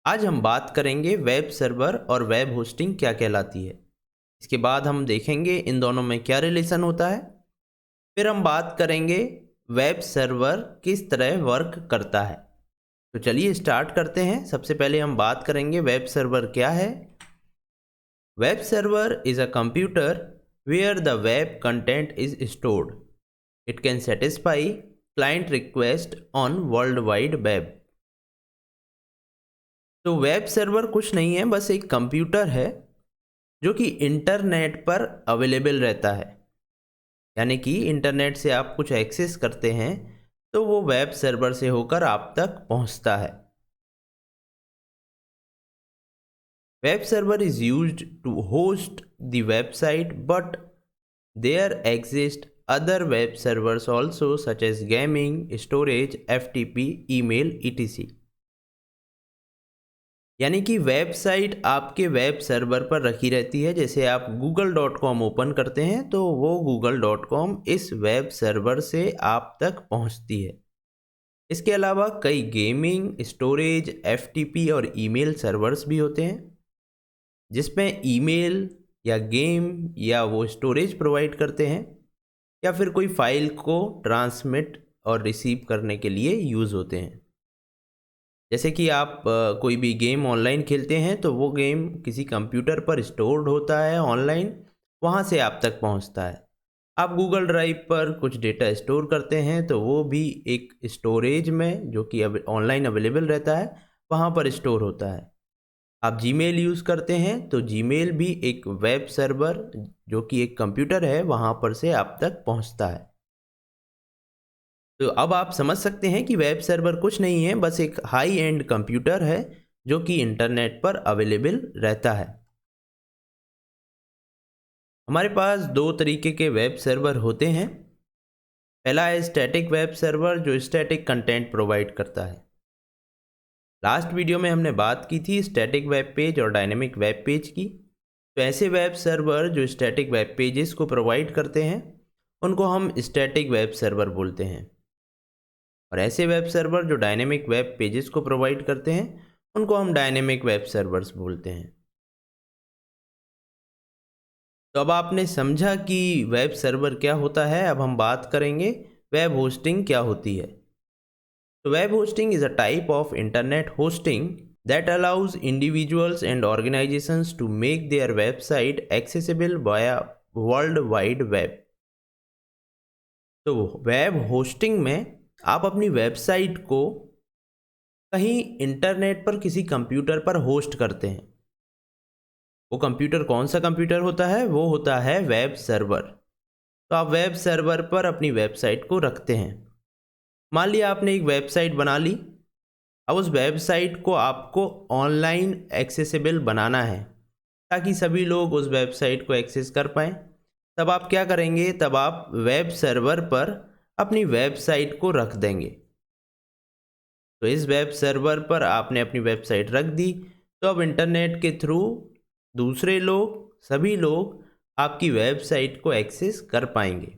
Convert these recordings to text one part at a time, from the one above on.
आज हम बात करेंगे वेब सर्वर और वेब होस्टिंग क्या कहलाती है। इसके बाद हम देखेंगे इन दोनों में क्या रिलेशन होता है। फिर हम बात करेंगे वेब सर्वर किस तरह वर्क करता है। तो चलिए स्टार्ट करते हैं। सबसे पहले हम बात करेंगे वेब सर्वर क्या है। Web server is a computer where the web content is stored. It can satisfy client request on world wide web. तो वेब सर्वर कुछ नहीं है, बस एक कंप्यूटर है जो कि इंटरनेट पर अवेलेबल रहता है। यानी कि इंटरनेट से आप कुछ एक्सेस करते हैं तो वो वेब सर्वर से होकर आप तक पहुंचता है। Web server is used to host the website, but there exist other web servers also such as gaming, storage, FTP, email, etc. यानी कि वेबसाइट आपके वेब सर्वर पर रखी रहती है। जैसे आप google.com ओपन करते हैं तो वो google.com इस वेब सर्वर से आप तक पहुंचती है। इसके अलावा कई गेमिंग, स्टोरेज, एफटीपी और ईमेल सर्वर्स भी होते हैं जिसमें ईमेल या गेम या वो स्टोरेज प्रोवाइड करते हैं या फिर कोई फाइल को ट्रांसमिट और रिसीव करने के लिए यूज़ होते हैं। जैसे कि आप कोई भी गेम ऑनलाइन खेलते हैं तो वो गेम किसी कंप्यूटर पर स्टोर्ड होता है ऑनलाइन, वहाँ से आप तक पहुँचता है। आप गूगल ड्राइव पर कुछ डेटा स्टोर करते हैं तो वो भी एक स्टोरेज में जो कि अब ऑनलाइन अवेलेबल रहता है वहाँ पर स्टोर होता है। आप जीमेल यूज़ करते हैं तो जीमेल भी एक वेब सर्वर जो कि एक कंप्यूटर है वहाँ पर से आप तक पहुँचता है। तो अब आप समझ सकते हैं कि वेब सर्वर कुछ नहीं है, बस एक हाई एंड कंप्यूटर है जो कि इंटरनेट पर अवेलेबल रहता है। हमारे पास दो तरीके के वेब सर्वर होते हैं। पहला है स्टैटिक वेब सर्वर जो स्टैटिक कंटेंट प्रोवाइड करता है। लास्ट वीडियो में हमने बात की थी स्टैटिक वेब पेज और डायनेमिक वेब पेज की। तो ऐसे वेब सर्वर जो स्टैटिक वेब पेजेस को प्रोवाइड करते हैं उनको हम स्टैटिक वेब सर्वर बोलते हैं, और ऐसे वेब सर्वर जो डायनेमिक वेब पेजेस को प्रोवाइड करते हैं उनको हम डायनेमिक वेब सर्वर्स बोलते हैं। तो अब आपने समझा कि वेब सर्वर क्या होता है। अब हम बात करेंगे वेब होस्टिंग क्या होती है। तो web hosting is a type of internet hosting that allows individuals and organizations to make their website accessible via world wide web। तो वेब होस्टिंग में आप अपनी वेबसाइट को कहीं इंटरनेट पर किसी कंप्यूटर पर होस्ट करते हैं। वो कंप्यूटर कौन सा कंप्यूटर होता है? वो होता है वेब सर्वर। तो आप वेब सर्वर पर अपनी वेबसाइट को रखते हैं। मान लिया आपने एक वेबसाइट बना ली। अब उस वेबसाइट को आपको ऑनलाइन एक्सेसिबल बनाना है ताकि सभी लोग उस वेबसाइट को एक्सेस कर पाएँ। तब आप क्या करेंगे? तब आप वेब सर्वर पर अपनी वेबसाइट को रख देंगे। तो इस वेब सर्वर पर आपने अपनी वेबसाइट रख दी तो अब इंटरनेट के थ्रू दूसरे लोग, सभी लोग आपकी वेबसाइट को एक्सेस कर पाएंगे।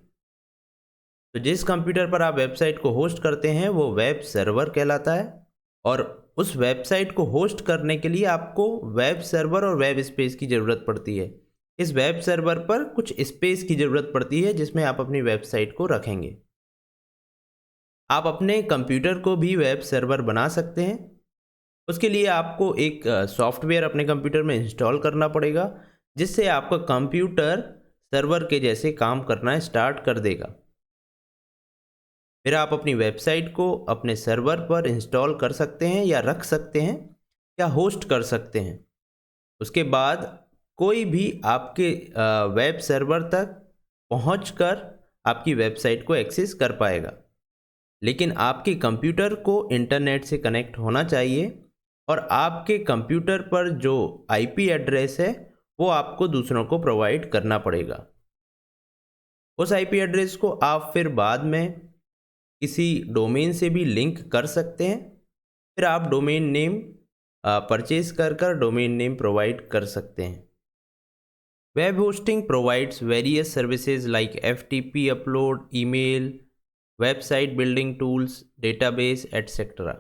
तो जिस कंप्यूटर पर आप वेबसाइट को होस्ट करते हैं वो वेब सर्वर कहलाता है, और उस वेबसाइट को होस्ट करने के लिए आपको वेब सर्वर और वेब स्पेस की ज़रूरत पड़ती है। इस वेब सर्वर पर कुछ स्पेस की ज़रूरत पड़ती है जिसमें आप अपनी वेबसाइट को रखेंगे। आप अपने कंप्यूटर को भी वेब सर्वर बना सकते हैं। उसके लिए आपको एक सॉफ्टवेयर अपने कंप्यूटर में इंस्टॉल करना पड़ेगा जिससे आपका कंप्यूटर सर्वर के जैसे काम करना स्टार्ट कर देगा। फिर आप अपनी वेबसाइट को अपने सर्वर पर इंस्टॉल कर सकते हैं या रख सकते हैं या होस्ट कर सकते हैं। उसके बाद कोई भी आपके वेब सर्वर तक पहुंचकर आपकी वेबसाइट को एक्सेस कर पाएगा। लेकिन आपके कंप्यूटर को इंटरनेट से कनेक्ट होना चाहिए और आपके कंप्यूटर पर जो आईपी एड्रेस है वो आपको दूसरों को प्रोवाइड करना पड़ेगा। उस आईपी एड्रेस को आप फिर बाद में किसी डोमेन से भी लिंक कर सकते हैं। फिर आप डोमेन नेम परचेज कर डोमेन नेम प्रोवाइड कर सकते हैं। Web hosting provides various services like FTP upload, email, website building tools, database etcetera.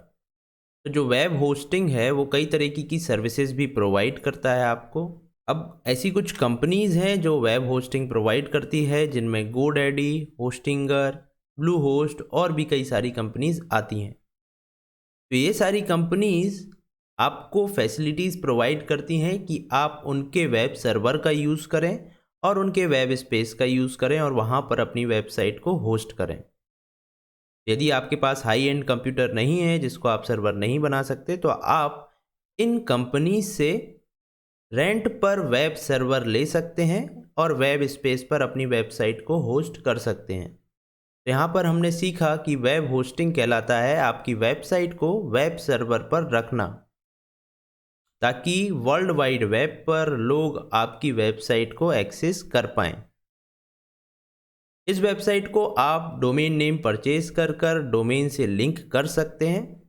तो जो वेब होस्टिंग है वो कई तरीके की सर्विसेज भी प्रोवाइड करता है आपको। अब ऐसी कुछ कंपनीज़ हैं जो वेब होस्टिंग प्रोवाइड करती है, जिनमें गोडैडी, होस्टिंगर, ब्लू होस्ट और भी कई सारी कंपनीज़ आती हैं। तो ये सारी कंपनीज़ आपको फैसिलिटीज़ प्रोवाइड करती हैं कि आप उनके वेब सर्वर का यूज़ करें और उनके वेब स्पेस का यूज़ करें और वहाँ पर अपनी वेबसाइट को होस्ट करें। यदि आपके पास हाई एंड कंप्यूटर नहीं है जिसको आप सर्वर नहीं बना सकते, तो आप इन कंपनी से रेंट पर वेब सर्वर ले सकते हैं और वेब स्पेस पर अपनी वेबसाइट को होस्ट कर सकते हैं। यहाँ पर हमने सीखा कि वेब होस्टिंग कहलाता है आपकी वेबसाइट को वेब सर्वर पर रखना, ताकि वर्ल्ड वाइड वेब पर लोग आपकी वेबसाइट को एक्सेस कर पाएँ। इस वेबसाइट को आप डोमेन नेम परचेज कर डोमेन से लिंक कर सकते हैं,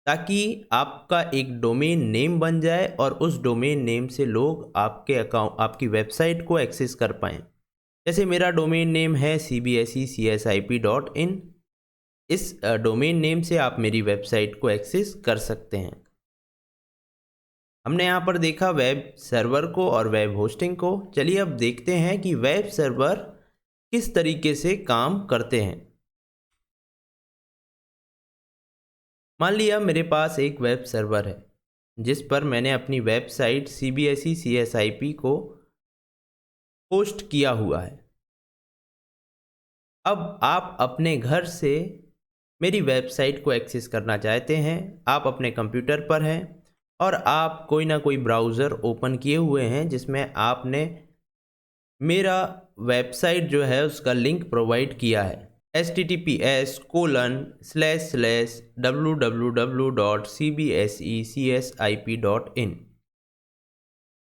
ताकि आपका एक डोमेन नेम बन जाए और उस डोमेन नेम से लोग आपकी वेबसाइट को एक्सेस कर पाएँ। जैसे मेरा डोमेन नेम है cbsecSIP.in। इस डोमेन नेम से आप मेरी वेबसाइट को एक्सेस कर सकते हैं। हमने यहाँ पर देखा वेब सर्वर को और वेब होस्टिंग को। चलिए अब देखते हैं कि वेब सर्वर किस तरीके से काम करते हैं। मान लिया मेरे पास एक वेब सर्वर है जिस पर मैंने अपनी वेबसाइट cbsecSIP को होस्ट किया हुआ है। अब आप अपने घर से मेरी वेबसाइट को एक्सेस करना चाहते हैं। आप अपने कंप्यूटर पर हैं और आप कोई ना कोई ब्राउज़र ओपन किए हुए हैं जिसमें आपने मेरा वेबसाइट जो है उसका लिंक प्रोवाइड किया है https://www.cbsecSIP.in।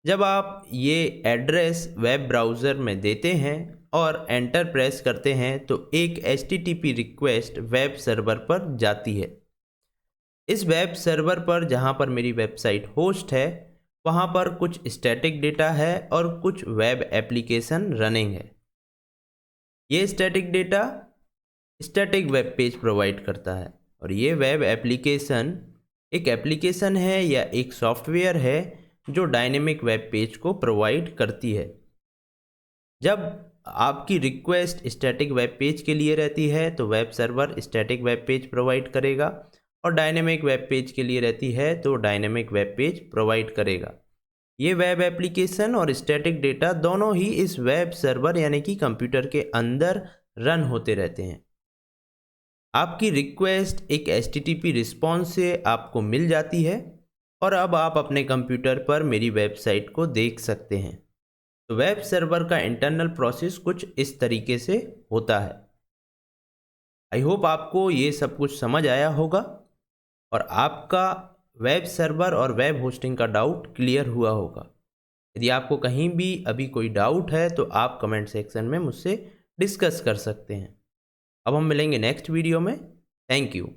जब आप ये एड्रेस वेब ब्राउज़र में देते हैं और एंटर प्रेस करते हैं तो एक HTTP रिक्वेस्ट वेब सर्वर पर जाती है। इस वेब सर्वर पर जहाँ पर मेरी वेबसाइट होस्ट है वहाँ पर कुछ स्टैटिक डेटा है और कुछ वेब एप्लीकेशन रनिंग है। ये static data static web page provide करता है और ये वेब एप्लीकेशन एक एप्लीकेशन है या एक सॉफ्टवेयर है जो डायनेमिक वेब पेज को प्रोवाइड करती है। जब आपकी रिक्वेस्ट स्टैटिक वेब पेज के लिए रहती है तो web server static web page provide करेगा और डायनेमिक वेब पेज के लिए रहती है तो डायनेमिक वेब पेज प्रोवाइड करेगा। ये वेब एप्लीकेशन और स्टैटिक डेटा दोनों ही इस वेब सर्वर यानी कि कंप्यूटर के अंदर रन होते रहते हैं। आपकी रिक्वेस्ट एक HTTP रिस्पॉन्स से आपको मिल जाती है और अब आप अपने कंप्यूटर पर मेरी वेबसाइट को देख सकते हैं। तो वेब सर्वर का इंटरनल प्रोसेस कुछ इस तरीके से होता है। आई होप आपको ये सब कुछ समझ आया होगा और आपका वेब सर्वर और वेब होस्टिंग का डाउट क्लियर हुआ होगा। यदि आपको कहीं भी अभी कोई डाउट है तो आप कमेंट सेक्शन में मुझसे डिस्कस कर सकते हैं। अब हम मिलेंगे नेक्स्ट वीडियो में। Thank you.